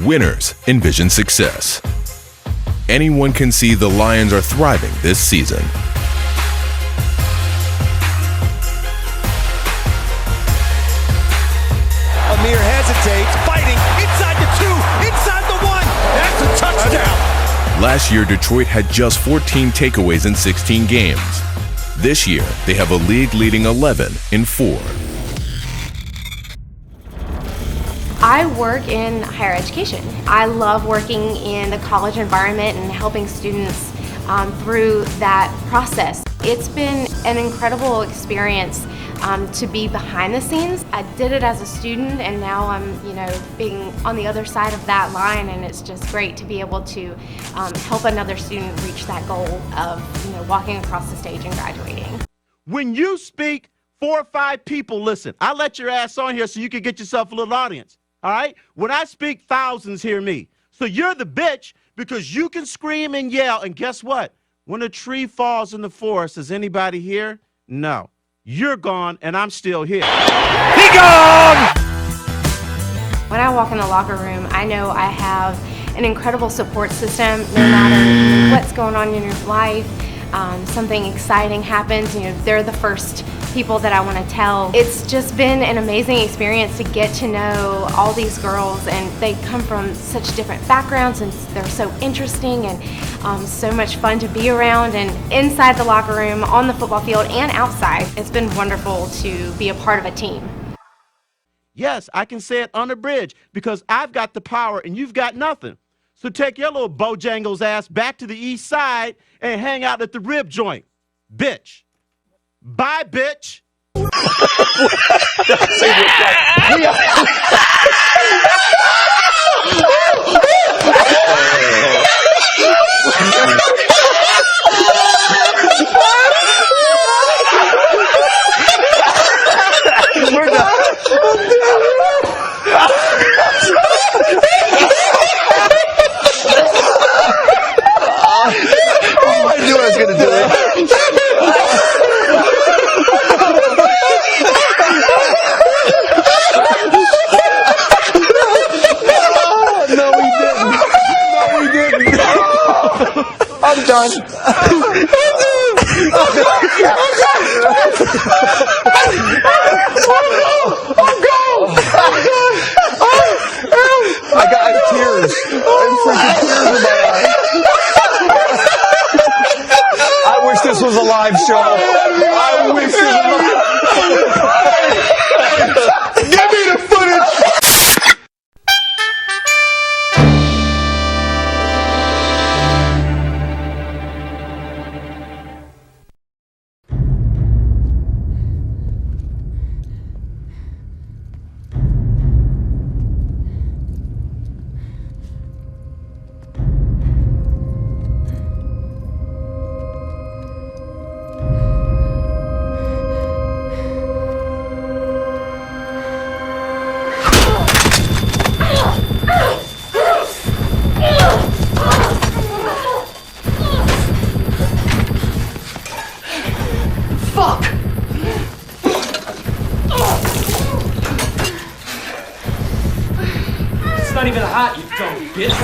Winners envision success. Anyone can see the Lions are thriving this season. Amir hesitates, fighting, inside the 2, inside the 1. That's a touchdown. Last year, Detroit had just 14 takeaways in 16 games. This year, they have a league-leading 11 in 4. I work in higher education. I love working in the college environment and helping students through that process. It's been an incredible experience to be behind the scenes. I did it as a student, and now I'm, being on the other side of that line, and it's just great to be able to help another student reach that goal of, walking across the stage and graduating. When you speak, 4 or 5 people listen. I let your ass on here so you can get yourself a little audience. All right? When I speak, thousands hear me. So you're the bitch because you can scream and yell. And guess what? When a tree falls in the forest, is anybody here? No. You're gone, and I'm still here. He gone! When I walk in the locker room, I know I have an incredible support system. No matter what's going on in your life, something exciting happens, they're the first people that I want to tell. It's just been an amazing experience to get to know all these girls, and they come from such different backgrounds, and they're so interesting and so much fun to be around. And inside the locker room, on the football field, and outside, it's been wonderful to be a part of a team. Yes, I can say it unabridged because I've got the power and you've got nothing. So take your little Bojangles ass back to the east side and hang out at the rib joint. Bitch. Bye, bitch. We're done. I knew I was going to do it. No, we didn't. I'm done. I got tears. I'm freaking tears in my eyes. I wish this was a live show. I wish this was a live show. Give me the footage. Not even hot, you dumb bitch.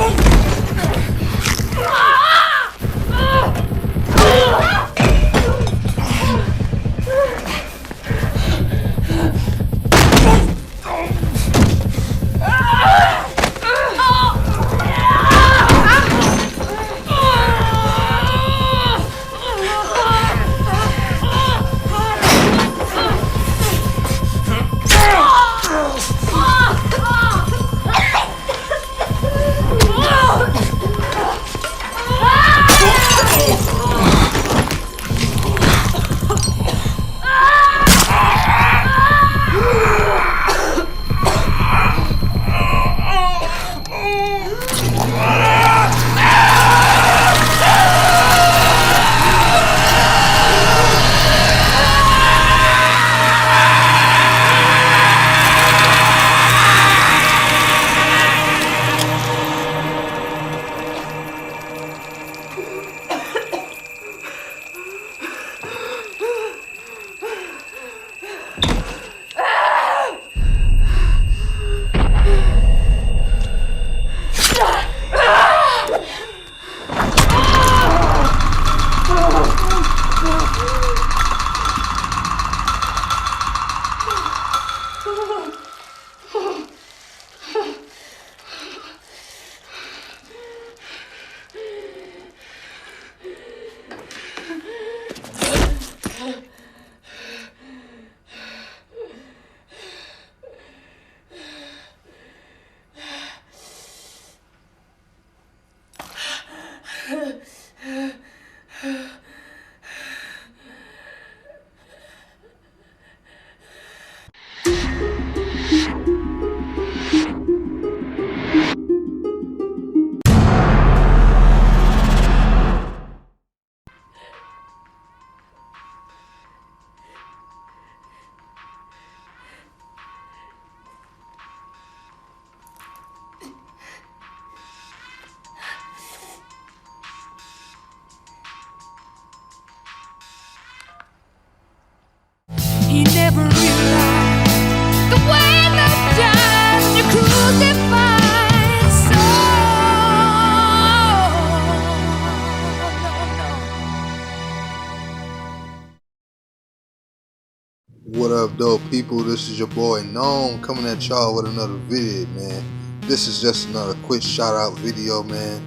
dope people? This is your boy Gnome coming at y'all with another video, man. This is just another quick shout out video, man.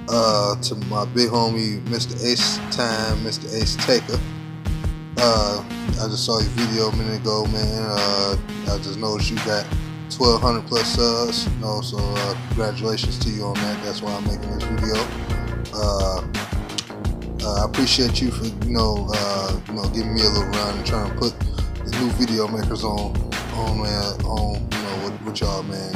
To my big homie Mr. Ace Time, Mr. Ace Taker. I just saw your video a minute ago, man. I just noticed you got 1,200 plus subs. So congratulations to you on that. That's why I'm making this video. I appreciate you for giving me a little run and trying to put the new video makers on with y'all, man.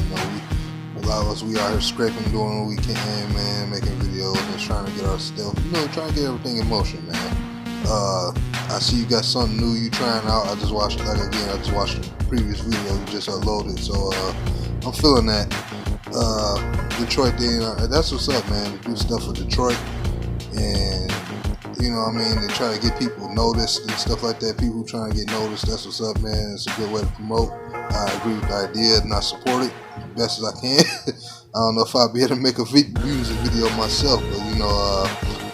A lot of us, we out here scraping, doing what we can, man, making videos and trying to get our stuff, trying to get everything in motion, man. I see you got something new you trying out. I just watched the previous video you just uploaded, so I'm feeling that. Detroit thing, that's what's up, man. To do stuff for Detroit, and they try to get people noticed and stuff like that. People trying to get noticed, that's what's up, man. It's a good way to promote. I agree with the idea and I support it as best as I can. I don't know if I'll be able to make a music video myself, but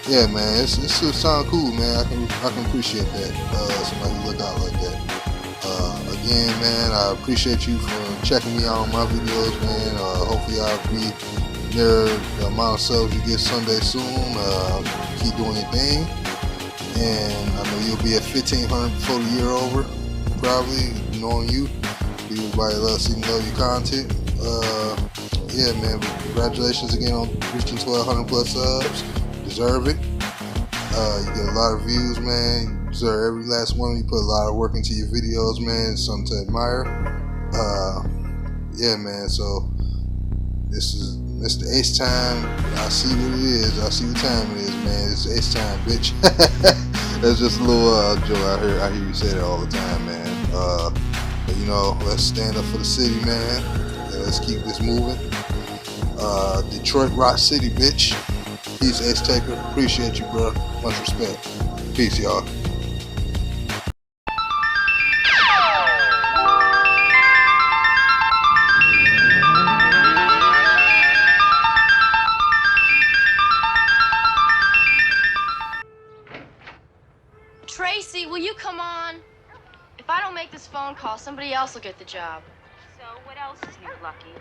yeah, man, it sound cool, man. I can appreciate that. Somebody look out like that. Again, man, I appreciate you for checking me out on my videos, man. Hopefully I'll be near the amount of subs you get Sunday soon. Keep doing your thing, and I know you'll be at 1,500 before the year over, probably, knowing you. Everybody loves seeing your content. Yeah, man, but congratulations again on reaching 1,200 plus subs. Deserve it. You get a lot of views, man. You deserve every last one. You put a lot of work into your videos, man. It's something to admire. Yeah, man, so this is Mr. Ace Time. I see what it is. I see what time it is, man. It's Ace Time, bitch. That's just a little joke. I hear you say that all the time, man. But let's stand up for the city, man. And let's keep this moving. Detroit Rock City, bitch. Peace, Ace Taker. Appreciate you, bro. Much respect. Peace, y'all. Tracy, will you come on? If I don't make this phone call, somebody else will get the job. So, what else is new, Lucky?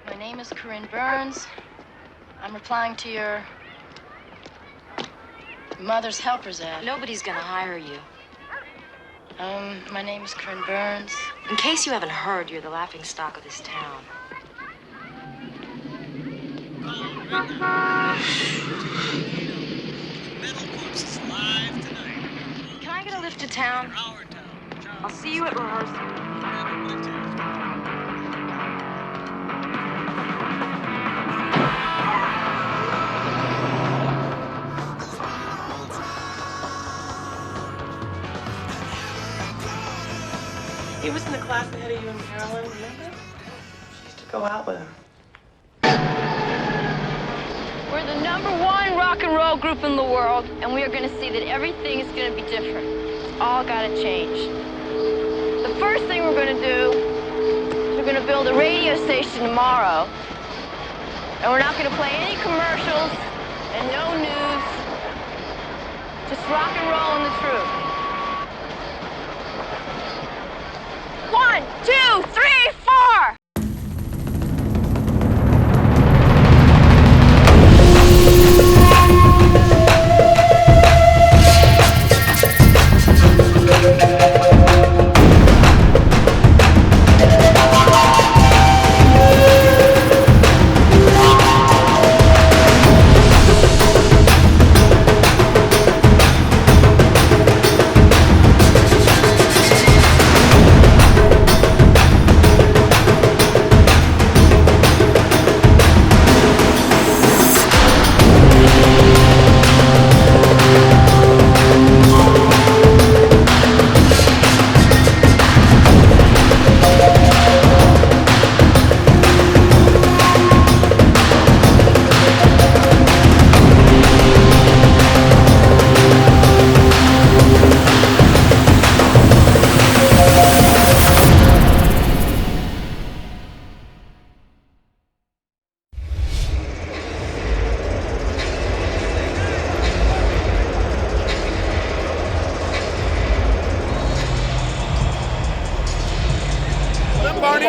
My name is Corinne Burns. I'm replying to your mother's helper's ad. Nobody's gonna hire you. My name is Corinne Burns. In case you haven't heard, you're the laughingstock of this town. Can I get a lift to town? I'll see you at rehearsal. He was in the class ahead of you in Maryland, remember? She used to go out with him. We're the #1 rock and roll group in the world, and we are going to see that everything is going to be different. It's all got to change. The first thing we're going to do is we're going to build a radio station tomorrow, and we're not going to play any commercials and no news, just rock and roll and the truth. 1, 2, 3, 4!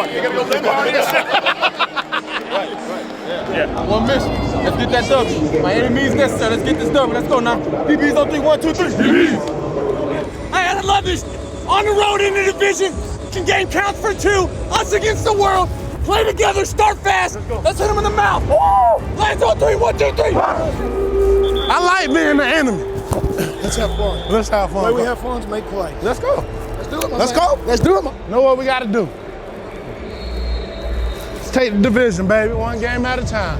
part. You gotta go play ball. Yeah. One mission. Let's get that W. My enemies necessary. Let's get this W. Let's go now. DB's on 3, 1, 2, 3. DB's. I love this. On the road in the division. Game counts for 2. Us against the world. Play together. Start fast. Let's hit him in the mouth. Lands on 3, 1, 2, 3. I like being the enemy. Let's have fun. Let's have fun. The way we have fun is make play. Let's go. Let's do it, Let's go. Let's do it. Know what we got to do. Let's take the division, baby. One game at a time.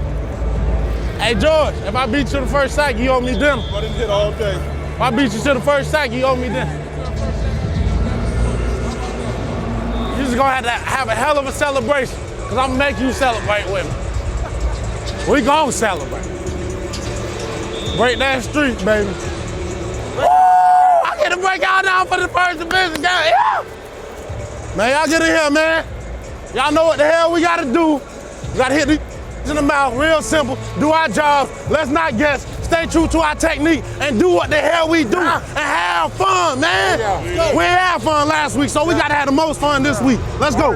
Hey, George, if I beat you to the first sack, you owe me dinner. I didn't hit all day. If I beat you to the first sack, you owe me dinner. You're just gonna have to have a hell of a celebration, because I'm gonna make you celebrate with me. We gonna celebrate. Break that streak, baby. Woo! I get to break y'all down for the first division game. Yeah! Man, y'all get in here, man. Y'all know what the hell we gotta do. We gotta hit these in the mouth, real simple. Do our job, let's not guess. Stay true to our technique and do what the hell we do and have fun, man. Yeah. We had fun last week, so we gotta have the most fun this week. Let's go.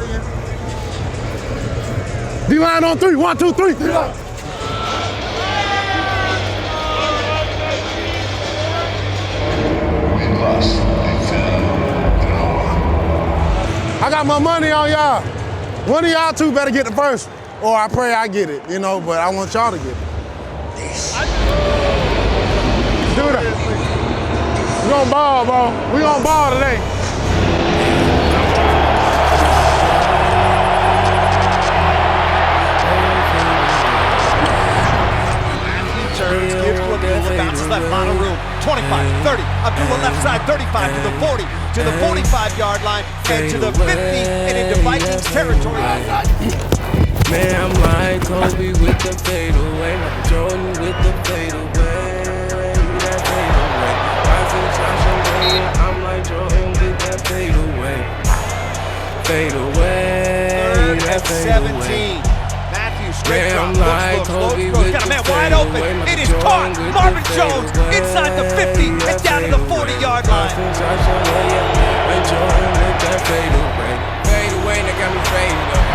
D-line on 3, 1, 2, 3. D-line. I got my money on y'all. One of y'all two better get the first, or I pray I get it, you know, but I want y'all to get it. Do that. We gonna ball, bro. We gonna ball today. Turns, gives to Abdullah, bounces left, final room, 25, 30, Abdullah left side, 35 to the 40, to the 45-yard line, and to the 50, and into Vikings territory. Man, I'm like Kobe with the fadeaway, Jordan with the fadeaway, that fadeaway. I'm like Jordan with that fadeaway, fadeaway, that fadeaway. Straight drop, looks, got a man wide open, it is caught, Marvin Jones inside the 50 and down to the 40-yard line. Fade away, they got me faded up.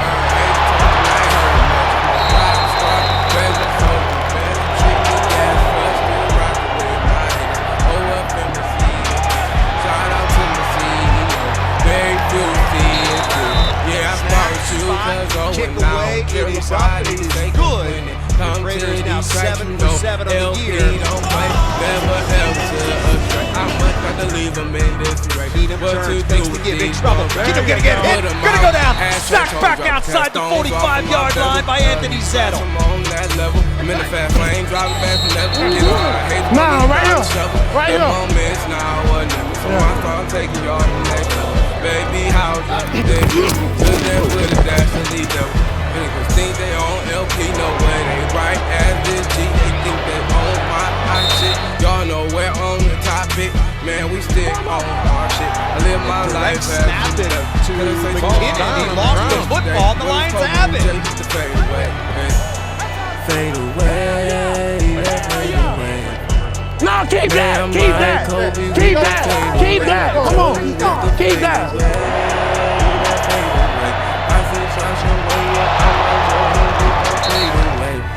Kick away, it is up, it is good. The Raiders now 7 for 7 on the year. Keenum turns, makes the give, in trouble. Keenum gonna get hit, gonna go down. Sacked back outside the 45-yard line by Anthony Zettel. I'm in the fast lane, driving fast and never. Nah, right here. Right here. So I start taking y'all to the next level. Baby, how's it? Just that with a dash and lead them. Niggas think they own LP, no way they right as this G. They think they own my hot shit. Y'all know we're on the topic. Man, we still on our shit. I live my life as snapped it to McKinnon. He lost the football. The Lions have it. Fade away. Fade away. Fade away. No, keep that, keep that, keep that, keep that, come on, keep that.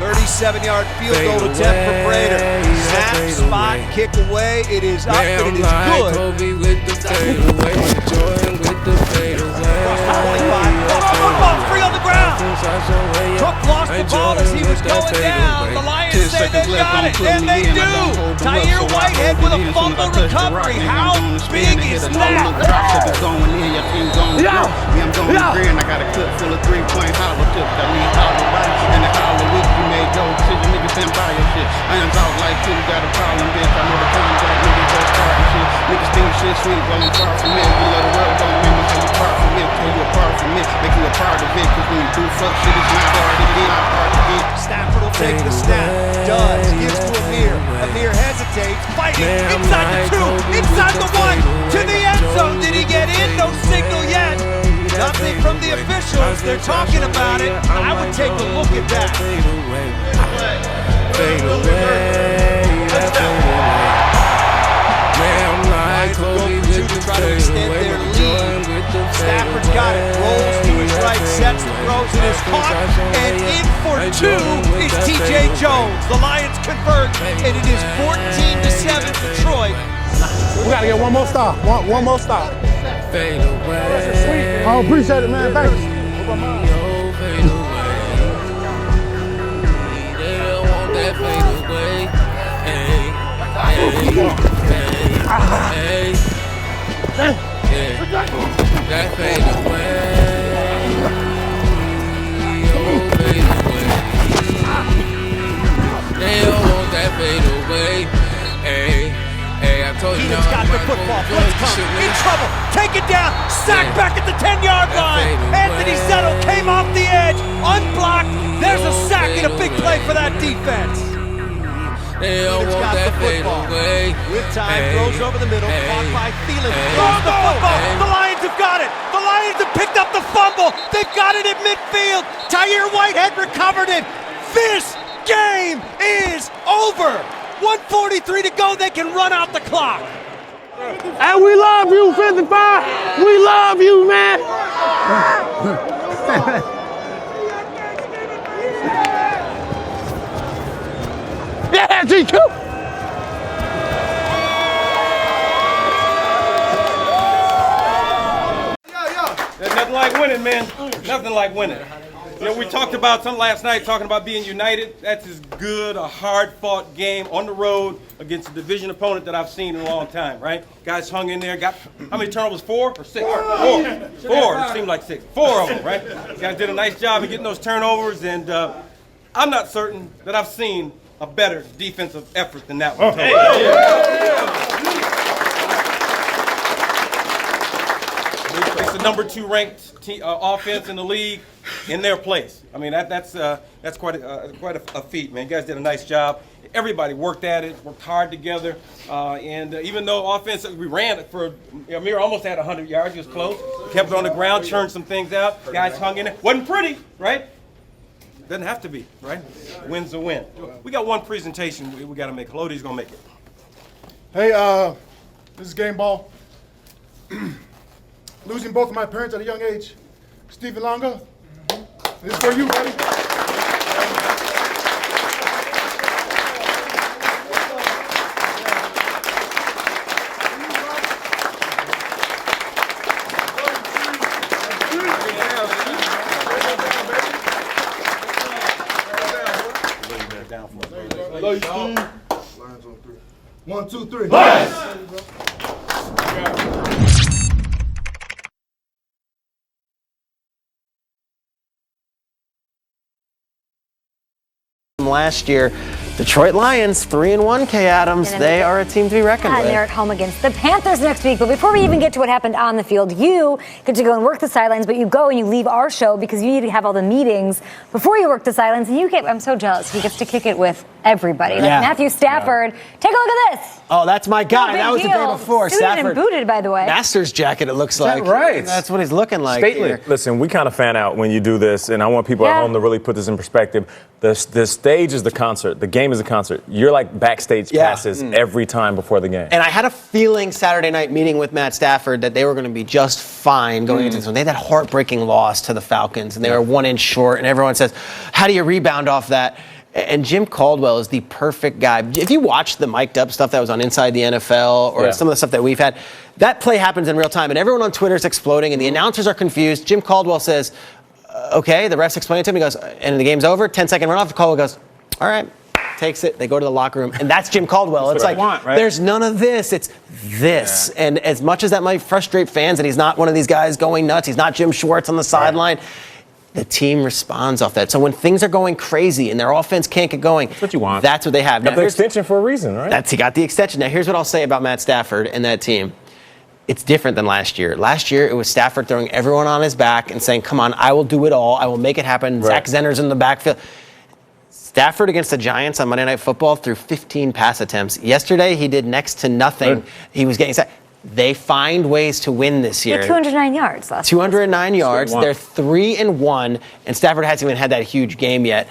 37-yard field goal attempt for Brader. Snap, spot, kick away. It is up and it is good. Kobe with the fade away, Jordan with the fade away. Football free on the ground. Cook lost the ball as he was going down. The Lions say they got it, and they do. Tyre Whitehead with a fumble recovery. How big is that? Yeah, I'm going green. I got a clip full of 3-point hollow tips. I need hollow body and the hollow with you made your decision. Niggas stand by your shit. I am out like you got a problem, bitch. I know the time that niggas just starting shit. Niggas think shit sweet, but I'm far from it. You let the world go, man, tell you apart from it. Tell you apart from it. Make you a part of it. Cause when you do fuck shit, it's not hard to get. Not hard to get. Stafford will take the snap. Does. Gives to Amir. Amir hesitates. Fighting. Inside the 2. Inside the 1. To the end zone. Did he get in? No signal yet. Nothing from the officials. They're talking about it. I would take a look at that. Fade away. Fade away. Man, I'm like Kobe with the try to extend their lead. Stafford's got it. Rolls to his right. Set throws, it is caught, and in for 2 is TJ Jones. The Lions convert, and it is 14-7 Detroit. We gotta get one more stop. One more stop. Fade away. I appreciate it, man. Thanks. Fade away. They don't want that fade away. Hey, that fade away. Oh, fade away. They don't want that fade away. Hey, I told you. He's got the football. Blitz coming. In trouble. Take it down. Sack back at the 10-yard line. Anthony Zettel came off the edge. Unblocked. There's a sack and a big play for that defense. They don't want that fade away. With time, throws over the middle. Caught by Thielen. Throws the football. The Lions have got it. The Lions have picked up the fumble. They've got it at midfield. Tyre Whitehead recovered it. This game is over. 1:43 to go. They can run out the clock. And we love you, 55. We love you, man. Yeah, GQ. There's nothing like winning, man. Nothing like winning. You know, we talked about something last night, talking about being united. That's as good a hard-fought game on the road against a division opponent that I've seen in a long time, right? Guys hung in there, got, how many turnovers, 4 or 6? Four. It seemed like 6. 4 of them, right? Guys did a nice job of getting those turnovers, and I'm not certain that I've seen a better defensive effort than that one. It's the number 2 ranked offense in the league in their place. I mean, that's quite a feat, man. You guys did a nice job. Everybody worked at it, worked hard together, and even though offense, we ran it for, Amir almost had 100 yards. He was close. Kept it on the ground, churned some things out. Guys hung in it. Wasn't pretty, right? Doesn't have to be, right? Win's a win. We got one presentation we got to make. Lodi's gonna make it. Hey, this is game ball. Losing both of my parents at a young age. Stephen Longa, this is for you, buddy. Love you, Steve. Lions on 3. 1, 2, 3. Last year, Detroit Lions 3-1. Kay Adams, they are a team to be reckoned with. And they're at home against the Panthers next week. But before we even get to what happened on the field, you get to go and work the sidelines, but you go and you leave our show because you need to have all the meetings before you work the sidelines. And I'm so jealous. He gets to kick it with everybody. Like Matthew Stafford. Take a look at this. Oh, that's my guy. That was the day before. Suited Stafford. and booted, by the way. Master's jacket, it looks like. Right. That's what he's looking like. Stately. Here. Listen, we kind of fan out when you do this, and I want people at home to really put this in perspective. The stage is the concert. The game is a concert. You're like backstage passes every time before the game. And I had a feeling Saturday night meeting with Matt Stafford that they were going to be just fine going into this one. They had that heartbreaking loss to the Falcons, and they were 1 inch short, and everyone says, how do you rebound off that? And Jim Caldwell is the perfect guy. If you watch the mic'd up stuff that was on Inside the NFL or some of the stuff that we've had, that play happens in real time, and everyone on Twitter is exploding, and the announcers are confused. Jim Caldwell says, okay, the ref's explaining it to him. He goes, and the game's over, 10-second runoff. Caldwell goes, all right, takes it. They go to the locker room, and that's Jim Caldwell. It's like, there's none of this. It's this. Yeah. And as much as that might frustrate fans, and he's not one of these guys going nuts, he's not Jim Schwartz on the sideline, the team responds off that. So when things are going crazy and their offense can't get going, that's what you want. That's what they have. Got the extension for a reason, right? He got the extension. Now here's what I'll say about Matt Stafford and that team. It's different than last year. Last year, it was Stafford throwing everyone on his back and saying, come on, I will do it all. I will make it happen. Zach Zenner's in the backfield. Stafford against the Giants on Monday Night Football threw 15 pass attempts. Yesterday, he did next to nothing. He was getting sacked. They find ways to win this year. 209 yards last 209 yards. They're 3-1, and Stafford hasn't even had that huge game yet.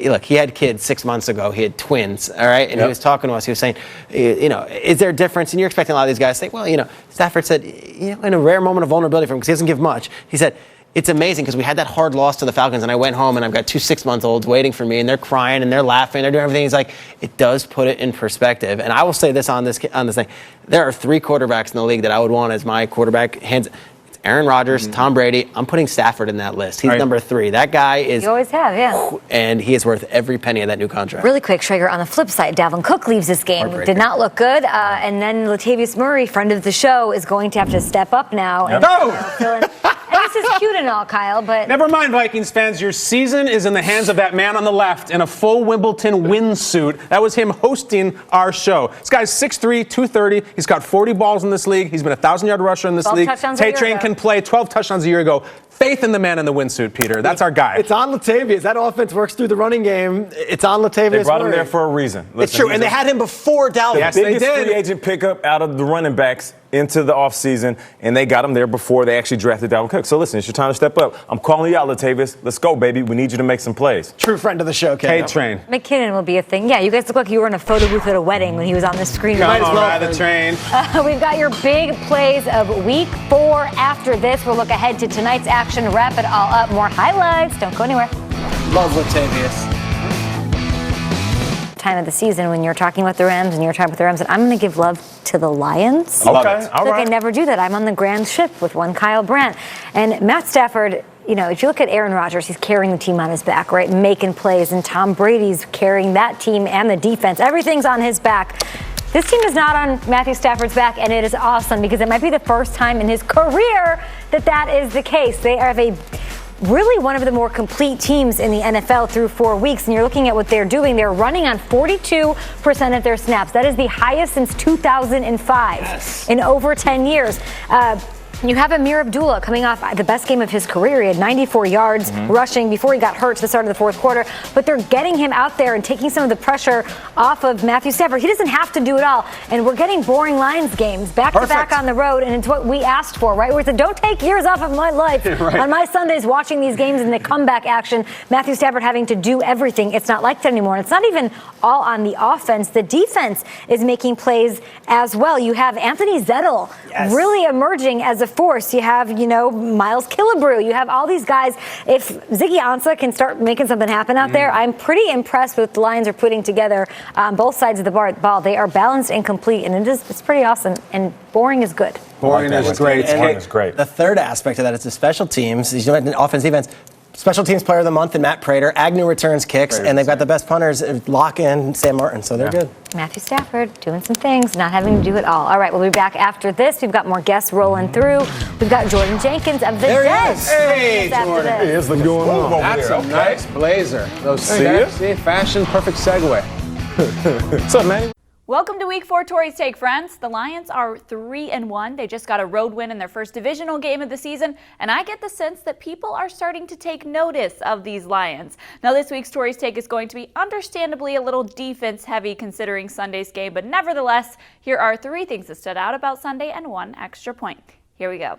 Look, he had kids 6 months ago. He had twins, all right? And he was talking to us. He was saying, is there a difference? And you're expecting a lot of these guys to say, well, Stafford said, in a rare moment of vulnerability for him, because he doesn't give much, he said, it's amazing because we had that hard loss to the Falcons, and I went home and I've got 2 6-month-olds waiting for me, and they're crying and they're laughing, they're doing everything. He's like, it does put it in perspective. And I will say this on this thing: there are 3 quarterbacks in the league that I would want as my quarterback. It's Aaron Rodgers, Tom Brady. I'm putting Stafford in that list. He's number 3. That guy is. You always have, yeah. And he is worth every penny of that new contract. Really quick, Schrager, on the flip side, Dalvin Cook leaves this game. Did not look good. And then Latavius Murray, friend of the show, is going to have to step up now. Yep. And this is cute and all, Kyle, but... Never mind, Vikings fans. Your season is in the hands of that man on the left in a full Wimbledon windsuit. That was him hosting our show. This guy's 6'3", 230. He's got 40 balls in this league. He's been a 1,000-yard rusher in this league. Tay-Train can play 12 touchdowns a year ago. Faith in the man in the windsuit, Peter. That's our guy. It's on Latavius. That offense works through the running game. It's on Latavius. They brought him there for a reason. Listen, it's true, and they had him before Dalvin. Yes, the biggest free agent pickup out of the running backs into the offseason, and they got him there before they actually drafted Dalvin Cook. So listen, it's your time to step up. I'm calling you out, Latavius. Let's go, baby. We need you to make some plays. True friend of the show, K-Train. McKinnon will be a thing. Yeah, you guys look like you were in a photo booth at a wedding when he was on the screen. Come on, ride the train. We've got your big plays of week 4. After this, we'll look ahead to tonight's action, wrap it all up. More highlights. Don't go anywhere. Love Latavius. Time of the season when you're talking about the Rams and you're talking about the Rams, and I'm going to give love to the Lions. Okay, all I right. never do that. I'm on the grand ship with one Kyle Brandt. And Matt Stafford, you know, if you look at Aaron Rodgers, he's carrying the team on his back, right? Making plays. And Tom Brady's carrying that team and the defense. Everything's on his back. This team is not on Matthew Stafford's back, and it is awesome because it might be the first time in his career that is the case. They have really one of the more complete teams in the NFL through 4 weeks. And you're looking at what they're doing. They're running on 42% of their snaps. That is the highest since 2005 in over 10 years. You have Amir Abdullah coming off the best game of his career. He had 94 yards rushing before he got hurt to the start of the fourth quarter. But they're getting him out there and taking some of the pressure off of Matthew Stafford. He doesn't have to do it all. And we're getting boring Lions games back-to-back on the road. And it's what we asked for, right? We said, don't take years off of my life on my Sundays watching these games and the comeback action. Matthew Stafford having to do everything. It's not like that anymore. And it's not even all on the offense. The defense is making plays as well. You have Anthony Zettel really emerging as a force. You have, Miles Killebrew. You have all these guys. If Ziggy Ansah can start making something happen out there, I'm pretty impressed with what the Lions are putting together on both sides of the ball. They are balanced and complete, and it's pretty awesome. And boring is good. Boring is great. Boring is great. The third aspect of that is the special teams. Offense, defense. Special Teams Player of the Month and Matt Prater. Agnew returns kicks, and they've got the best punters, Locke and Sam Martin, so they're good. Matthew Stafford doing some things, not having to do it all. All right, we'll be back after this. We've got more guests rolling through. We've got Jordan Jenkins of the Dead. Hey, Jordan. Hey, what's going on? That's a nice blazer. Those fashion, perfect segue. What's up, man? Welcome to Week 4 Tories Take, friends. The Lions are 3-1. They just got a road win in their first divisional game of the season, and I get the sense that people are starting to take notice of these Lions. Now, this week's Tories Take is going to be understandably a little defense-heavy considering Sunday's game, but nevertheless, here are 3 things that stood out about Sunday and 1 extra point. Here we go.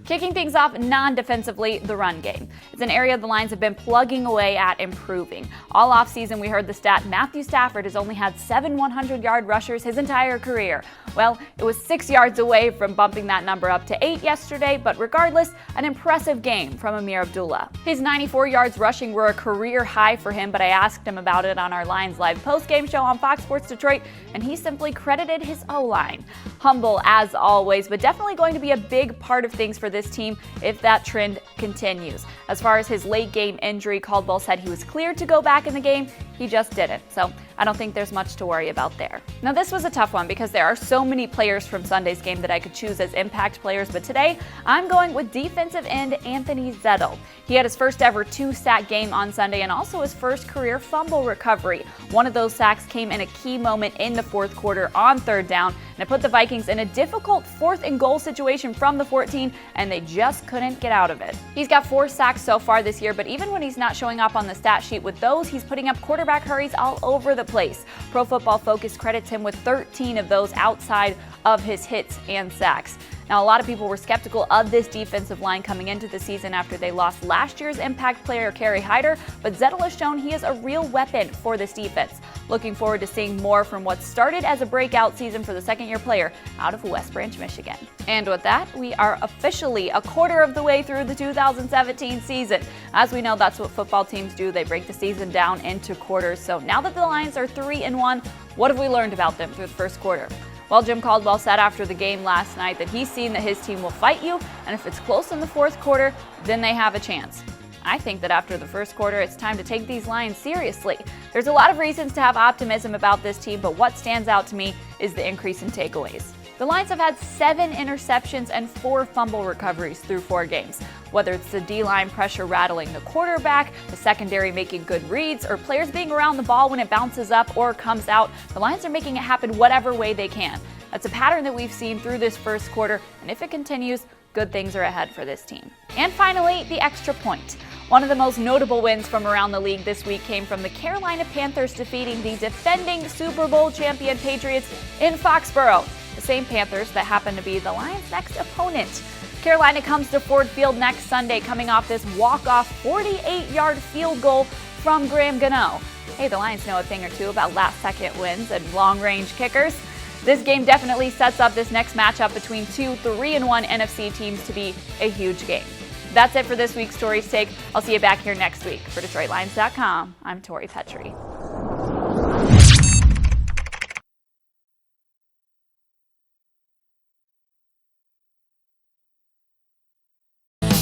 Kicking things off non-defensively, the run game. It's an area the Lions have been plugging away at improving. All offseason, we heard the stat Matthew Stafford has only had 7 100-yard rushers his entire career. Well, it was 6 yards away from bumping that number up to 8 yesterday, but regardless, an impressive game from Amir Abdullah. His 94 yards rushing were a career high for him, but I asked him about it on our Lions Live post-game show on Fox Sports Detroit, and he simply credited his O-line. Humble as always, but definitely going to be a big part of things for this team if that trend continues. As far as his late game injury, Caldwell said he was cleared to go back in the game. He just didn't. So I don't think there's much to worry about there. Now, this was a tough one because there are so many players from Sunday's game that I could choose as impact players, but today I'm going with defensive end Anthony Zettel. He had his first ever 2-sack game on Sunday and also his first career fumble recovery. One of those sacks came in a key moment in the fourth quarter on 3rd down, and it put the Vikings in a difficult 4th and goal situation from the 14, and they just couldn't get out of it. He's got 4 sacks so far this year, but even when he's not showing up on the stat sheet with those, he's putting up quarterback hurries all over the place. Pro Football Focus credits him with 13 of those outside of his hits and sacks. Now, a lot of people were skeptical of this defensive line coming into the season after they lost last year's impact player, Kerry Hyder, but Zettel has shown he is a real weapon for this defense. Looking forward to seeing more from what started as a breakout season for the second-year player out of West Branch, Michigan. And with that, we are officially a quarter of the way through the 2017 season. As we know, that's what football teams do. They break the season down into quarters. So now that the Lions are 3-1, what have we learned about them through the first quarter? Well, Jim Caldwell said after the game last night that he's seen that his team will fight you, and if it's close in the fourth quarter, then they have a chance. I think that after the first quarter, it's time to take these Lions seriously. There's a lot of reasons to have optimism about this team, but what stands out to me is the increase in takeaways. The Lions have had 7 interceptions and 4 fumble recoveries through 4 games. Whether it's the D-line pressure rattling the quarterback, the secondary making good reads, or players being around the ball when it bounces up or comes out, the Lions are making it happen whatever way they can. That's a pattern that we've seen through this first quarter, and if it continues, good things are ahead for this team. And finally, the extra point. One of the most notable wins from around the league this week came from the Carolina Panthers defeating the defending Super Bowl champion Patriots in Foxborough, the same Panthers that happen to be the Lions' next opponent. Carolina comes to Ford Field next Sunday coming off this walk-off 48-yard field goal from Graham Gano. Hey, the Lions know a thing or two about last-second wins and long-range kickers. This game definitely sets up this next matchup between 2 3-1 NFC teams to be a huge game. That's it for this week's Stories Take. I'll see you back here next week. For DetroitLions.com, I'm Tori Petrie.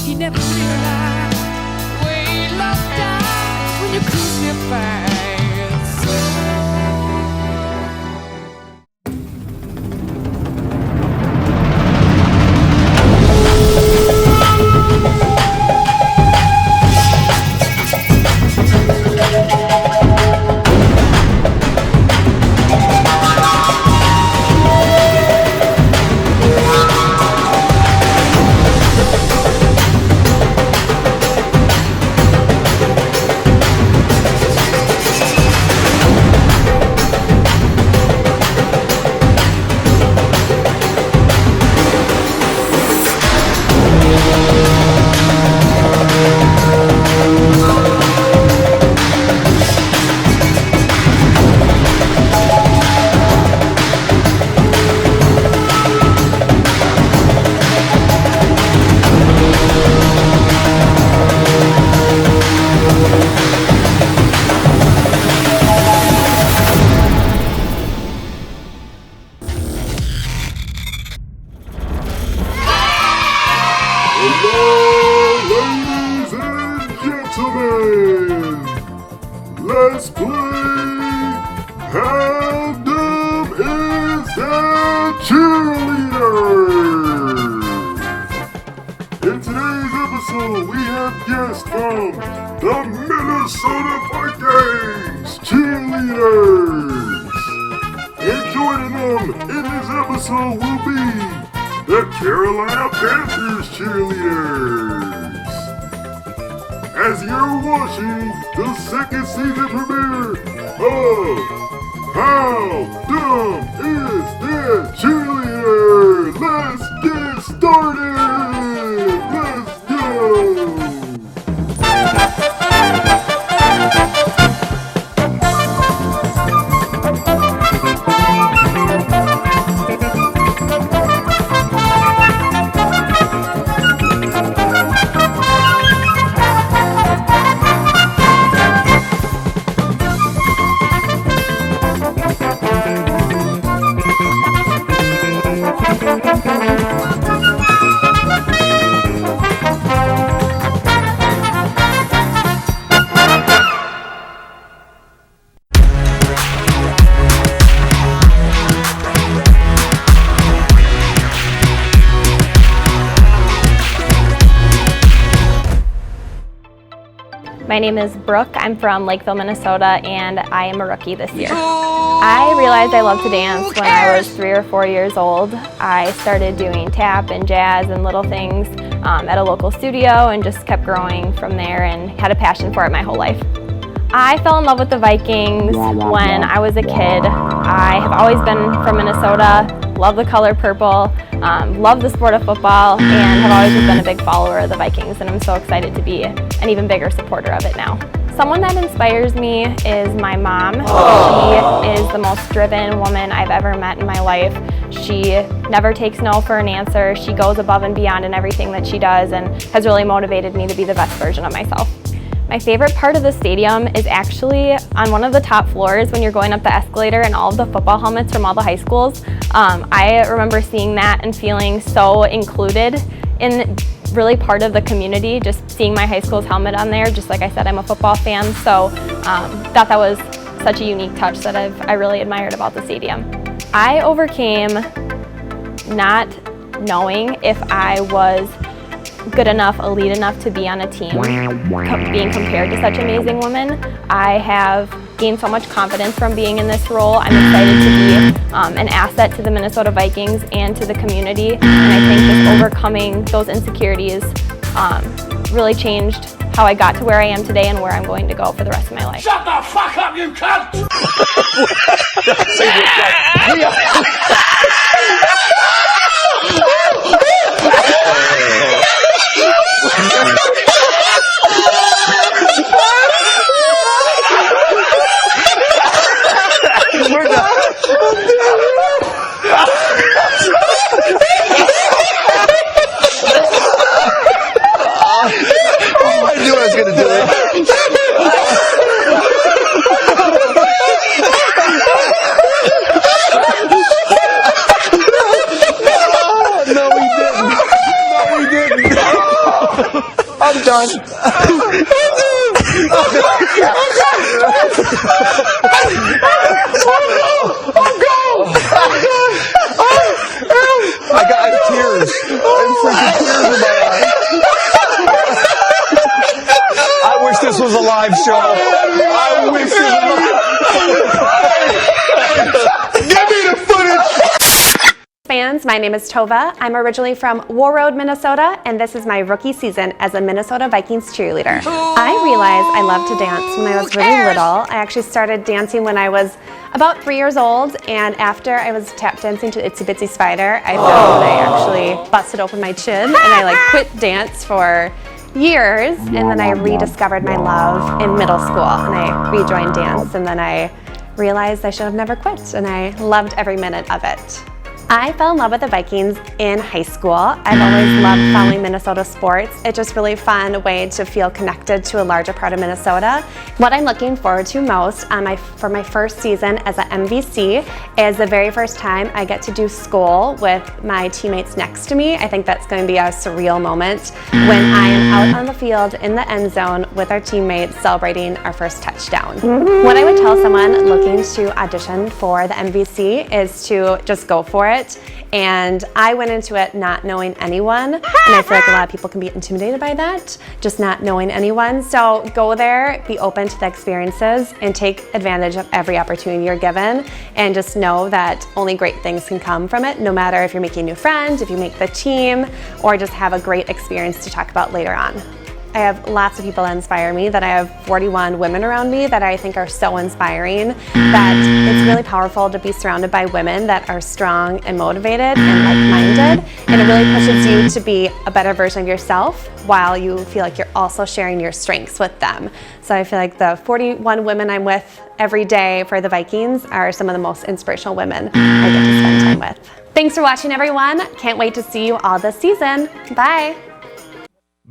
You never realize where you lost time when you crucify yourself. Let's play How Dumb Is That Cheerleader? In today's episode, we have guests from the Minnesota Vikings cheerleaders. And joining them in this episode will be the Carolina Panthers cheerleaders. As you're watching the second season premiere of How Dumb Is That Cheerleader? Let's get started! Let's go! My name is Brooke. I'm from Lakeville, Minnesota, and I am a rookie this year. I realized I loved to dance when I was 3 or 4 years old. I started doing tap and jazz and little things at a local studio and just kept growing from there and had a passion for it my whole life. I fell in love with the Vikings when I was a kid. I have always been from Minnesota, love the color purple, love the sport of football, and have always just been a big follower of the Vikings, and I'm so excited to be an even bigger supporter of it now. Someone that inspires me is my mom. She is the most driven woman I've ever met in my life. She never takes no for an answer. She goes above and beyond in everything that she does and has really motivated me to be the best version of myself. My favorite part of the stadium is actually on one of the top floors when you're going up the escalator and all of the football helmets from all the high schools. I remember seeing that and feeling so included in really part of the community, just seeing my high school's helmet on there. Just like I said, I'm a football fan, so thought that was such a unique touch that I really admired about the stadium. I overcame not knowing if I was good enough, elite enough to be on a team, being compared to such amazing women. I have gained so much confidence from being in this role. I'm excited to be an asset to the Minnesota Vikings and to the community, and I think just overcoming those insecurities really changed how I got to where I am today and where I'm going to go for the rest of my life. Shut the fuck up, you cunt! We're done. I knew I was going to do it. No, we didn't. No, we didn't. I'm done. I got tears. I'm freaking tears in my eyes. I wish this was a live show. I wish this was Give me the footage! Fans, my name is Tova. I'm originally from Warroad, Minnesota, and this is my rookie season as a Minnesota Vikings cheerleader. I realized I loved to dance when I was really little. I actually started dancing when I was about 3 years old, and after I was tap dancing to Itsy Bitsy Spider, I found that I actually busted open my chin, and I quit dance for years, and then I rediscovered my love in middle school, and I rejoined dance, and then I realized I should have never quit, and I loved every minute of it. I fell in love with the Vikings in high school. I've always loved following Minnesota sports. It's just really fun way to feel connected to a larger part of Minnesota. What I'm looking forward to most for my first season as an MVC is the very first time I get to do school with my teammates next to me. I think that's going to be a surreal moment when I am out on the field in the end zone with our teammates celebrating our first touchdown. What I would tell someone looking to audition for the MVC is to just go for it. And I went into it not knowing anyone, and I feel like a lot of people can be intimidated by that, just not knowing anyone. So go there, be open to the experiences, and take advantage of every opportunity you're given, and just know that only great things can come from it, no matter if you're making new friends, if you make the team, or just have a great experience to talk about later on. I have lots of people that inspire me, that I have 41 women around me that I think are so inspiring, that it's really powerful to be surrounded by women that are strong and motivated and like-minded, and it really pushes you to be a better version of yourself while you feel like you're also sharing your strengths with them. So I feel like the 41 women I'm with every day for the Vikings are some of the most inspirational women I get to spend time with. Thanks for watching, everyone. Can't wait to see you all this season. Bye.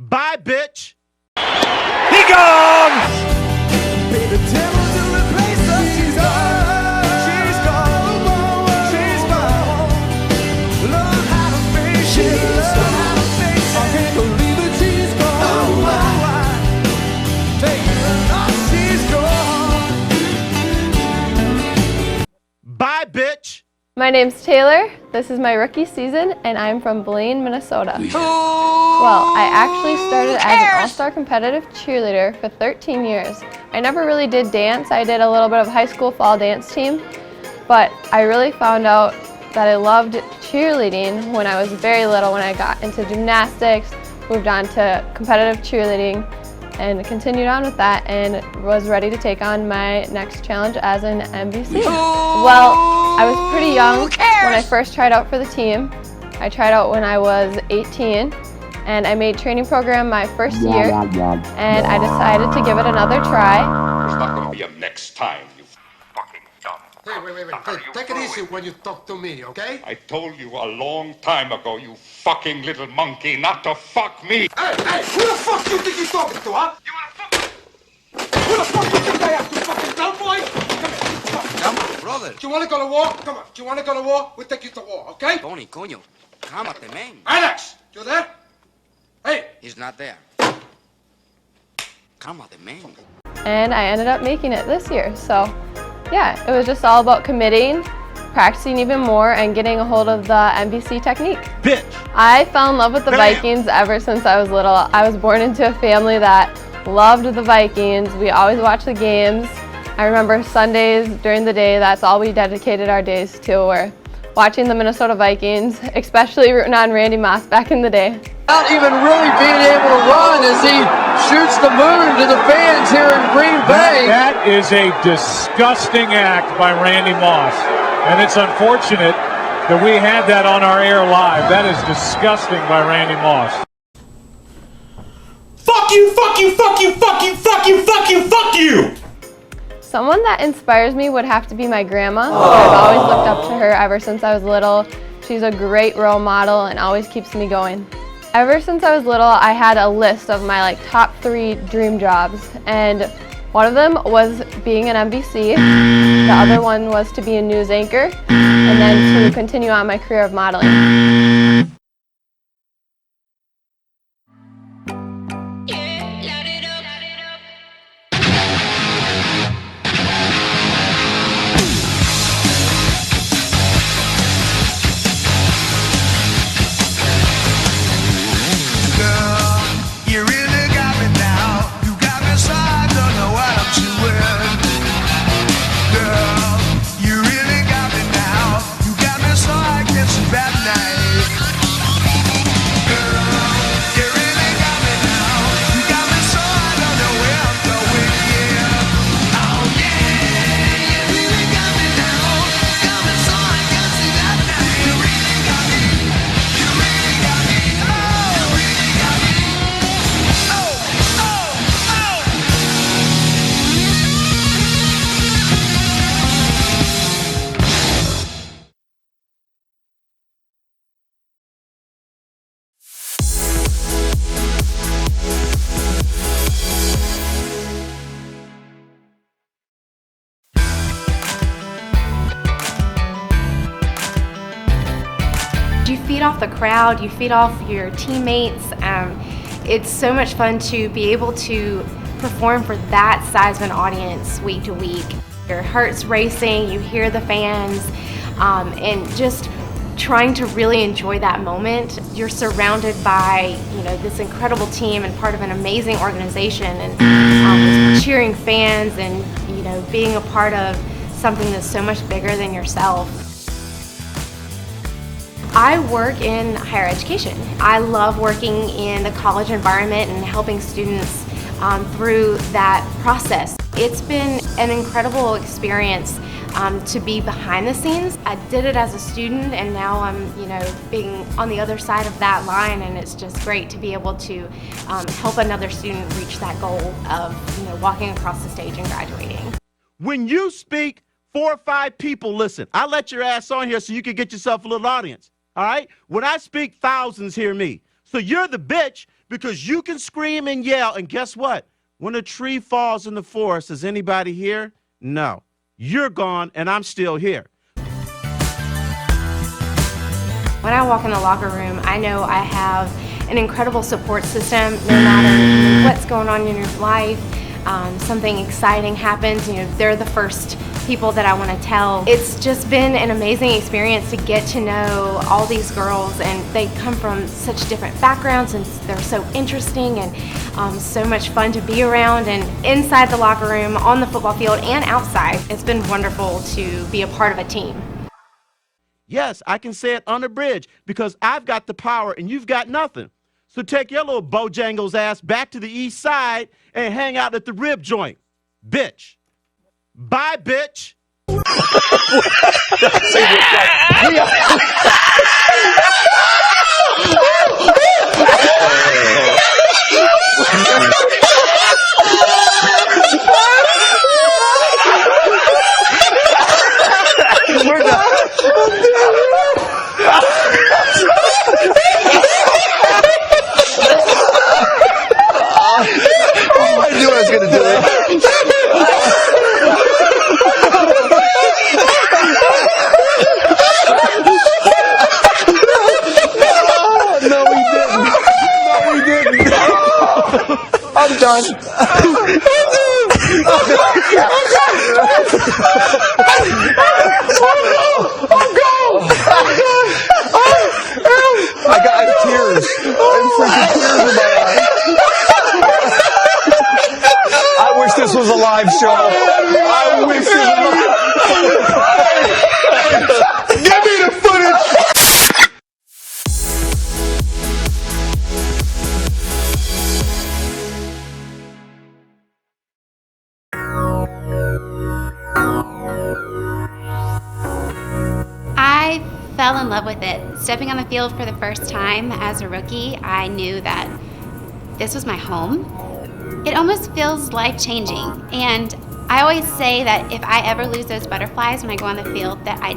Bye, bitch. He gone. Bye, bitch. My name's Taylor. This is my rookie season, and I'm from Blaine, Minnesota. Well, I actually started as an all-star competitive cheerleader for 13 years. I never really did dance. I did a little bit of high school fall dance team, but I really found out that I loved cheerleading when I was very little, when I got into gymnastics, moved on to competitive cheerleading, and continued on with that and was ready to take on my next challenge as an NBC. Well, I was pretty young when I first tried out for the team. I tried out when I was 18, and I made training program my first year, and I decided to give it another try. There's not going to be a next time, you fucking dumb. Hey, take it easy when you talk to me, okay? I told you a long time ago, you fucking little monkey, not to fuck me. Hey, who the fuck do you think you're talking to, huh? Who the fuck do you think I am, you fucking dumb boy? Come here, brother. Do you want to go to war? Come on. Do you want to go to war? We'll take you to war, okay? Tony, coño, cálmate, man. Alex, you there? Hey. He's not there. Cálmate, man. And I ended up making it this year. So yeah, it was just all about committing, practicing even more, and getting a hold of the NBC technique. Bitch! I fell in love with the Vikings ever since I was little. I was born into a family that loved the Vikings. We always watched the games. I remember Sundays during the day, that's all we dedicated our days to, were watching the Minnesota Vikings, especially rooting on Randy Moss back in the day. Not even really being able to run as he shoots the moon to the fans here in Green Bay. That is a disgusting act by Randy Moss, and it's unfortunate that we had that on our air live. That is disgusting by Randy Moss. Fuck you, fuck you, fuck you, fuck you, fuck you, fuck you, fuck you! Someone that inspires me would have to be my grandma. I've always looked up to her ever since I was little. She's a great role model and always keeps me going. Ever since I was little, I had a list of my top 3 dream jobs, and one of them was being an NBC, the other one was to be a news anchor, and then to continue on my career of modeling. You feed off the crowd, you feed off your teammates. It's so much fun to be able to perform for that size of an audience week to week. Your heart's racing, you hear the fans, and just trying to really enjoy that moment. You're surrounded by this incredible team and part of an amazing organization, and cheering fans, and being a part of something that's so much bigger than yourself. I work in higher education. I love working in the college environment and helping students through that process. It's been an incredible experience to be behind the scenes. I did it as a student, and now I'm being on the other side of that line, and it's just great to be able to help another student reach that goal of walking across the stage and graduating. When you speak, 4 or 5 people listen. I let your ass on here so you can get yourself a little audience. All right? When I speak, thousands hear me. So you're the bitch because you can scream and yell. And guess what? When a tree falls in the forest, is anybody here? No. You're gone, and I'm still here. When I walk in the locker room, I know I have an incredible support system. No matter what's going on in your life, something exciting happens, they're the first people that I want to tell. It's just been an amazing experience to get to know all these girls, and they come from such different backgrounds, and they're so interesting and so much fun to be around, and inside the locker room, on the football field, and outside. It's been wonderful to be a part of a team. Yes, I can say it unabridged because I've got the power and you've got nothing. So take your little Bojangles ass back to the east side and hang out at the rib joint. Bitch. Bye, bitch. I knew I was going to do it. No, we didn't. I'm done. I got tears. I'm freaking tears in my eyes. I wish this was a live show. I wish this was a... Give me the footage. I fell in love with it. Stepping on the field for the first time as a rookie, I knew that this was my home. It almost feels life-changing, and I always say that if I ever lose those butterflies when I go on the field, that I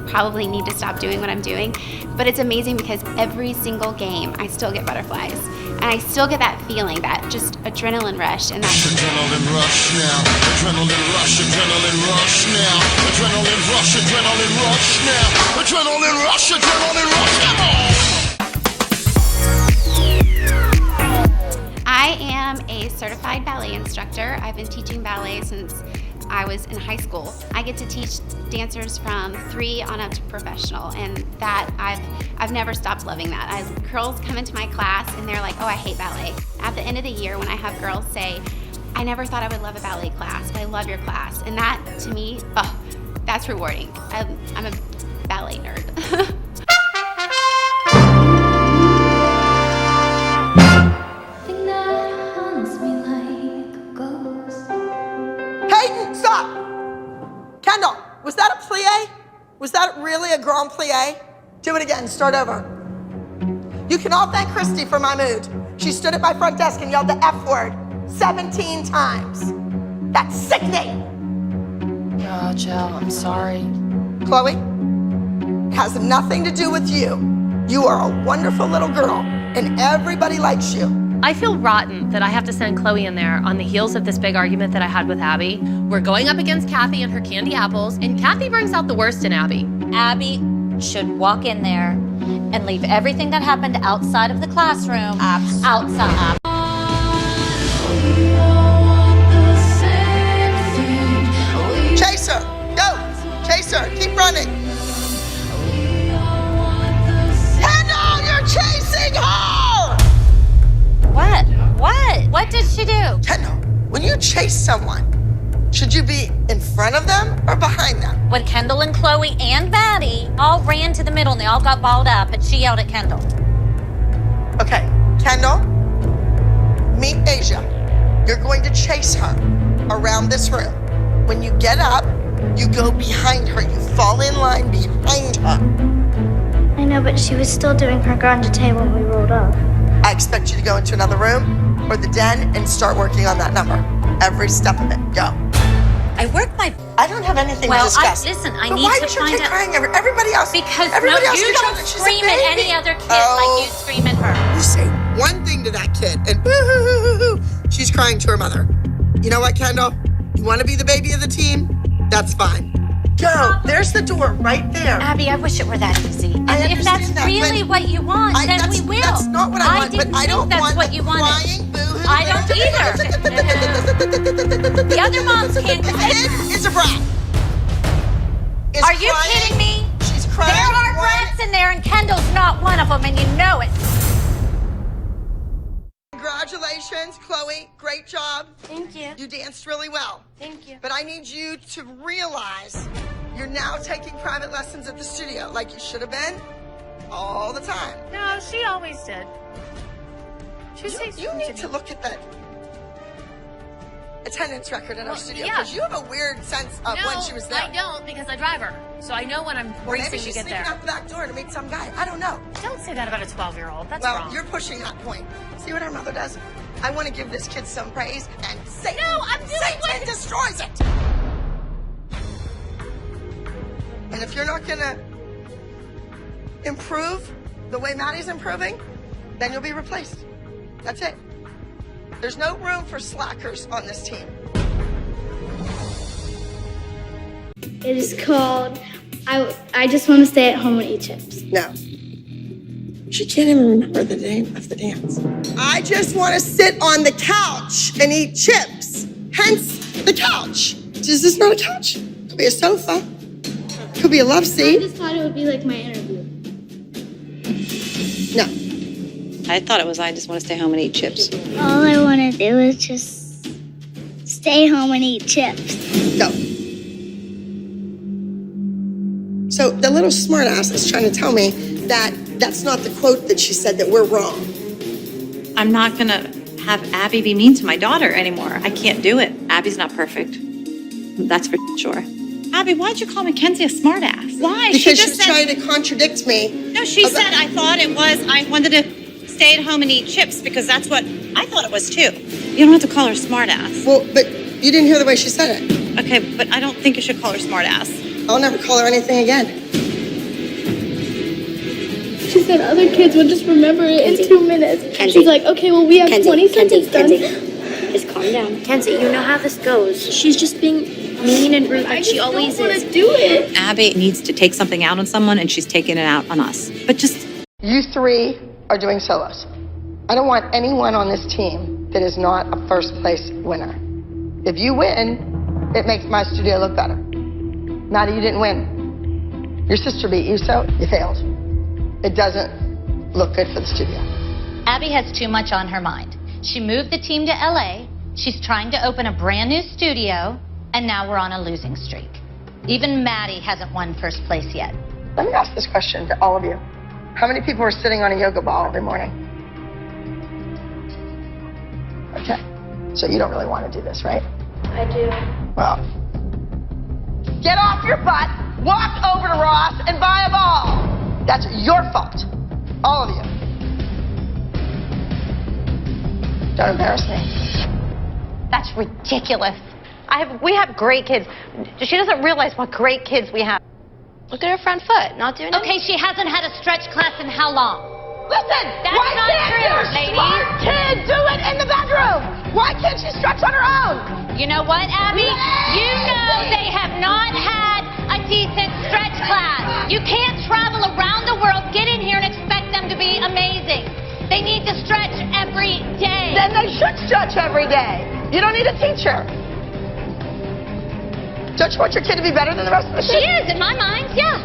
probably need to stop doing what I'm doing. But it's amazing because every single game I still get butterflies, and I still get that feeling, that just adrenaline rush, and that Adrenaline rush now. Adrenaline rush. Adrenaline rush now. Adrenaline rush. Adrenaline rush now. Adrenaline rush. Adrenaline rush. Come on. I am a certified ballet instructor. I've been teaching ballet since I was in high school. I get to teach dancers from 3 on up to professional, and that I've never stopped loving that. As girls come into my class and they're like, oh, I hate ballet. At the end of the year, when I have girls say, I never thought I would love a ballet class, but I love your class. And that, to me, oh, that's rewarding. I'm a ballet nerd. Hayden, stop! Kendall, was that a plie? Was that really a grand plie? Do it again, start over. You can all thank Christy for my mood. She stood at my front desk and yelled the F word 17 times. That's sickening! Oh, Jill, I'm sorry. Chloe, it has nothing to do with you. You are a wonderful little girl, and everybody likes you. I feel rotten that I have to send Chloe in there on the heels of this big argument that I had with Abby. We're going up against Kathy and her candy apples, and Kathy brings out the worst in Abby. Abby should walk in there and leave everything that happened outside of the classroom outside. Chase her, go! Chase her, keep running. Kendall, you're chasing her! What? What did she do? Kendall, when you chase someone, should you be in front of them or behind them? When Kendall and Chloe and Maddie all ran to the middle and they all got balled up and she yelled at Kendall. Okay, Kendall, meet Asia. You're going to chase her around this room. When you get up, you go behind her. You fall in line behind her. I know, but she was still doing her grande when we rolled up. I expect you to go into another room or the den and start working on that number. Every step of it. Go. I work my... I don't have anything to discuss. But need why to is your find kid out... crying? Everybody else. Because everybody else you can show don't that she's a scream at baby. any other kid like you scream at her. You say one thing to that kid and boo-hoo-hoo-hoo-hoo, she's crying to her mother. You know what, Kendall? You want to be the baby of the team? That's fine. Go. There's the door right there. Abby, I wish it were that easy. And if that's really what you want, then we will. That's not what I want, but I don't want what you wanted. crying, boo-hoo. I don't either. The other moms can't. The kid is a brat. Are you kidding me? She's crying. There are brats in there, and Kendall's not one of them, and you know it. Congratulations, Chloe. Great job. Thank you. You danced really well. Thank you. But I need you to realize you're now taking private lessons at the studio like you should have been all the time. No, she always did. You need to look at the attendance record in our studio, yeah. because you have a weird sense of when she was there. I don't, because I drive her. So I know when I'm racing maybe to she's get sneaking there. out the back door to meet some guy. I don't know. Don't say that about a 12-year-old. That's well, wrong. you're pushing that point. See what our mother does? I want to give this kid some praise, and Satan, Satan destroys it. And if you're not gonna improve the way Maddie's improving, then you'll be replaced. That's it. There's no room for slackers on this team. It is called I Just Want to Stay at Home and Eat Chips. No. She can't even remember the name of the dance. I just want to sit on the couch and eat chips. Hence the couch. Is this not a couch? Could be a sofa. Could be a love seat. I just thought it would be like my interview. No. I thought it was I just want to stay home and eat chips. All I want to do is just stay home and eat chips. Go. So the little smartass is trying to tell me that that's not the quote that she said, that we're wrong. I'm not going to have Abby be mean to my daughter anymore. I can't do it. Abby's not perfect. That's for sure. Abby, why'd you call Mackenzie a smartass? Why? Because she was trying to contradict me. No, she said I thought it was, I wanted to stay at home and eat chips because that's what I thought it was too. You don't have to call her smartass. Well, but you didn't hear the way she said it. Okay, but I don't think you should call her smartass. I'll never call her anything again. She said other kids would just remember it in 2 minutes. She's like, okay, well, we have 20 seconds done. Just calm down. Kenzie, you know how this goes. She's just being mean and rude like she always is. Do it. Abby needs to take something out on someone, and she's taking it out on us. But just... You three are doing solos. I don't want anyone on this team that is not a first place winner. If you win, it makes my studio look better. Maddie, you didn't win. Your sister beat you, so you failed. It doesn't look good for the studio. Abby has too much on her mind. She moved the team to LA, she's trying to open a brand new studio, and now we're on a losing streak. Even Maddie hasn't won first place yet. Let me ask this question to all of you. How many people are sitting on a yoga ball every morning? Okay, so you don't really want to do this, right? I do. Well, get off your butt, walk over to Ross, and buy a ball. That's your fault. All of you. Don't embarrass me. That's ridiculous. We have great kids. She doesn't realize what great kids we have. Look at her front foot, not doing it. Okay, she hasn't had a stretch class in how long? Listen, That's why not can't true, your ladies. smart kid do it in the bedroom? Why can't she stretch on her own? You know what, Abby? You know they have not had a decent stretch class. You can't travel around the world, get in here, and expect them to be amazing. They need to stretch every day. Then they should stretch every day. You don't need a teacher. Don't you want your kid to be better than the rest of the She is, in my mind, yeah.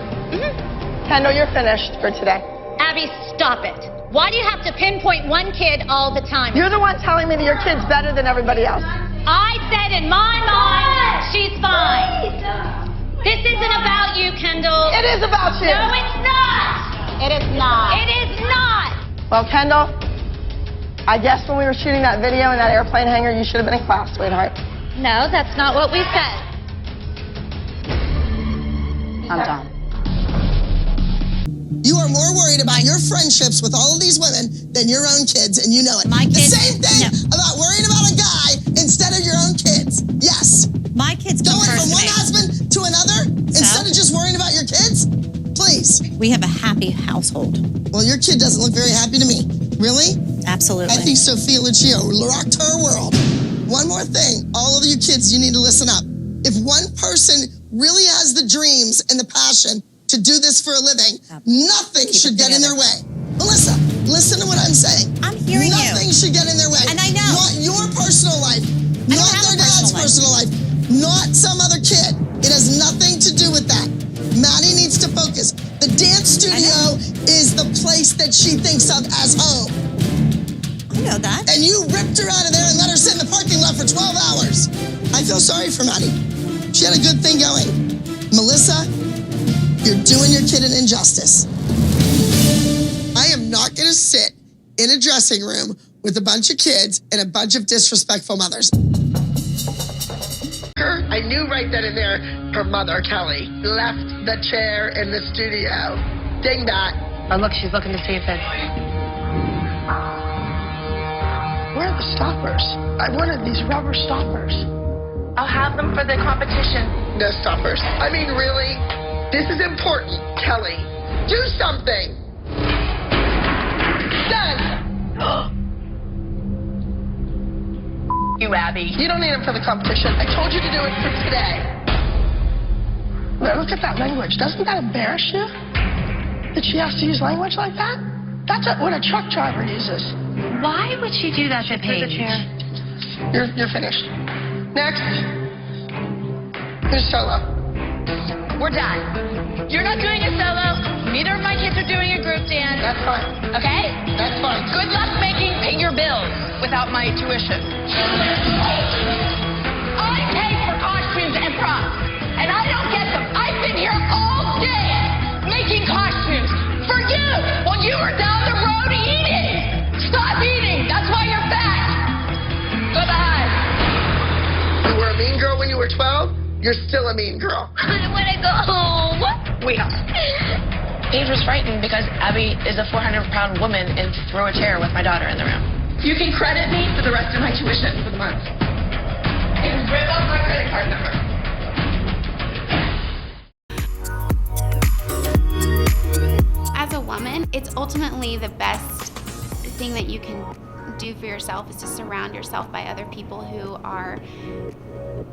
Kendall, you're finished for today. Abby, stop it. Why do you have to pinpoint one kid all the time? You're the one telling me that your kid's better than everybody else. I said in my mind, she's fine. This isn't about you, Kendall. It is about you. No, it's not. It is not. It is not. Well, Kendall, I guess when we were shooting that video in that airplane hangar, you should have been in class, sweetheart. No, that's not what we said. I'm done. You are more worried about your friendships with all of these women than your own kids, and you know it. My kids, the same thing about worrying about a guy instead of your own kids. Yes. My kids go Going first from to one me. husband to another instead of just worrying about your kids? Please. We have a happy household. Well, your kid doesn't look very happy to me. Really? Absolutely. I think Sophia Lucio rocked her world. One more thing. All of you kids, you need to listen up. If one person really has the dreams and the passion to do this for a living, nothing should get in their way. Melissa, listen to what I'm saying. I'm hearing you. Nothing should get in their way. And I know. Not your personal life, not their dad's personal life, not some other kid. It has nothing to do with that. Maddie needs to focus. The dance studio is the place that she thinks of as home. I know that. And you ripped her out of there and let her sit in the parking lot for 12 hours. I feel sorry for Maddie. She had a good thing going. Melissa, you're doing your kid an injustice. I am not going to sit in a dressing room with a bunch of kids and a bunch of disrespectful mothers. I knew right then and there her mother, Kelly, left the chair in the studio. Dingbat. Oh, look, she's looking to see if it's... Where are the stoppers? I wanted these rubber stoppers. I'll have them for the competition. No stoppers. I mean, really? This is important, Kelly. Do something. Done. You, Abby. You don't need them for the competition. I told you to do it for today. Now, look at that language. Doesn't that embarrass you? That she has to use language like that? That's what a truck driver uses. Why would she do that to Paige? You're finished. Next. Who's solo? We're done. You're not doing a solo. Neither of my kids are doing a group dance. That's fine. Okay? That's fine. Good luck pay your bills without my tuition. I pay for costumes and props, and I don't get them. I've been here all day making costumes for you while you were down the road eating. Stop eating. That's why you're fat. Goodbye. You were a mean girl when you were 12. You're still a mean girl. I want to go home. We are. Paige was frightened because Abby is a 400-pound woman and throw a chair with my daughter in the room. You can credit me for the rest of my tuition for the month. And rip off my credit card number. As a woman, it's ultimately the best thing that you can do for yourself is to surround yourself by other people who are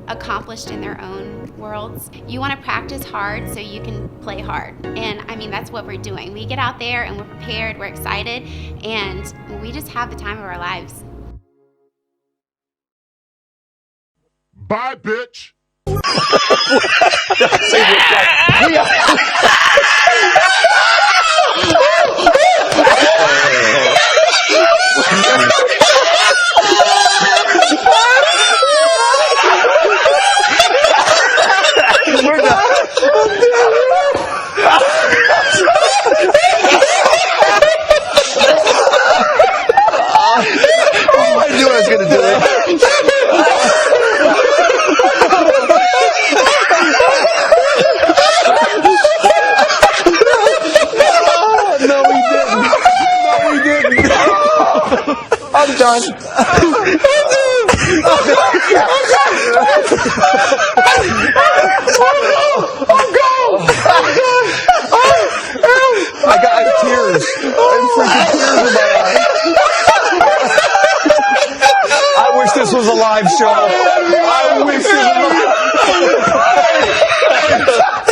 accomplished in their own worlds. You want to practice hard so you can play hard. And I mean, that's what we're doing. We get out there and we're prepared, we're excited, and we just have the time of our lives. Bye, bitch. We're done. I knew I was going to do it. No, we didn't. No, we didn't. I'm done. I got tears. I'm freaking tears in my eyes. I wish this was a live show. I wish this was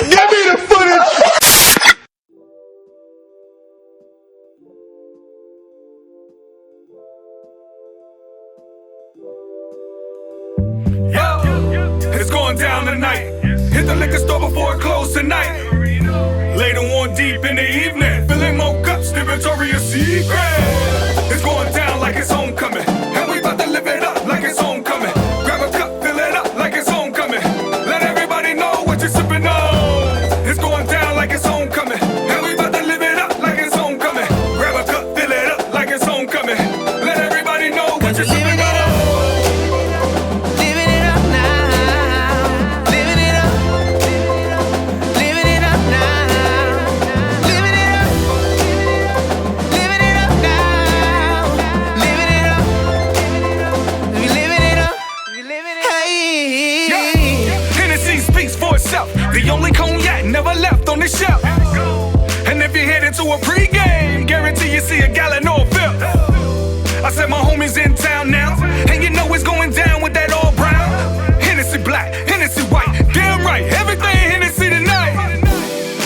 Give me the footage. It's going down tonight. Hit the liquor store before it closes tonight. Later on deep in the evening, filling more cups than Victoria's Secret. It's going down like it's homecoming, and we about to live it up like it's homecoming. Grab a cup, fill it up like it's homecoming. Let everybody know what you're sipping on. It's going down like it's homecoming, and we about to live it up like it's homecoming. Grab a cup, fill it up like it's homecoming. Let everybody know what you're sipping on. The only cognac never left on the shelf. And if you're headed to a pregame, guarantee you see a gallon or a fifth. I said my homies in town now, and you know it's going down with that all brown. Hennessy black, Hennessy white, damn right, everything Hennessy tonight.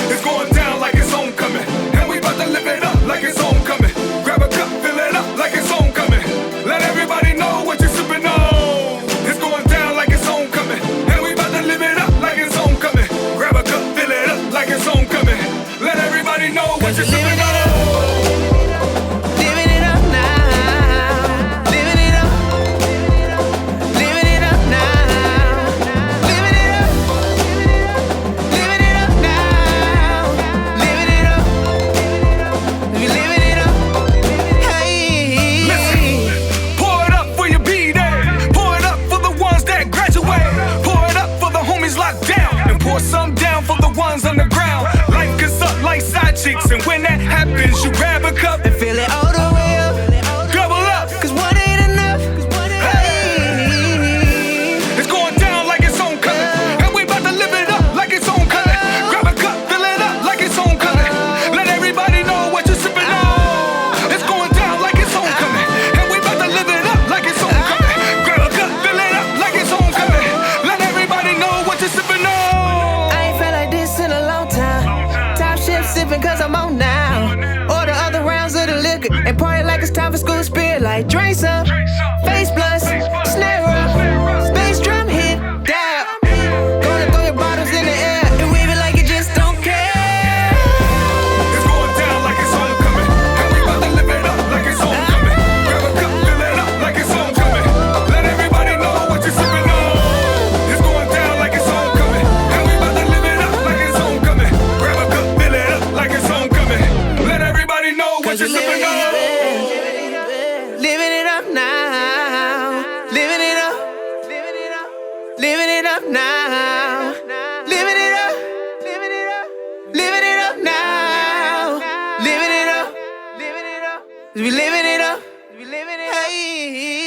It's going down like it's homecoming, and we about to live it up like it's homecoming. Grab a cup, fill it up like it's homecoming. Let everybody know what you're sipping on. It's going down like it's homecoming, and we about to live it up like it's homecoming. Grab a cup, fill it up like it's homecoming. Let everybody know what you're sipping on. Living it up like drinks up, face plus, snare up, bass drum hit, down. Gonna throw your bottles in the air and wave it like you just don't care. It's going down like it's homecoming, and we about to live it up like it's homecoming. Grab a cup, fill it up like it's homecoming. Let everybody know what you're sipping on. It's going down like it's homecoming, and we about to live it up like it's homecoming. Grab a cup, fill it up like it's homecoming. Let everybody know what you're sipping on. Living it up now, living it up, living it up, living it up now, living it up, living it up, living it up now, living it up, living it up, we living it up, we living it up. Hey.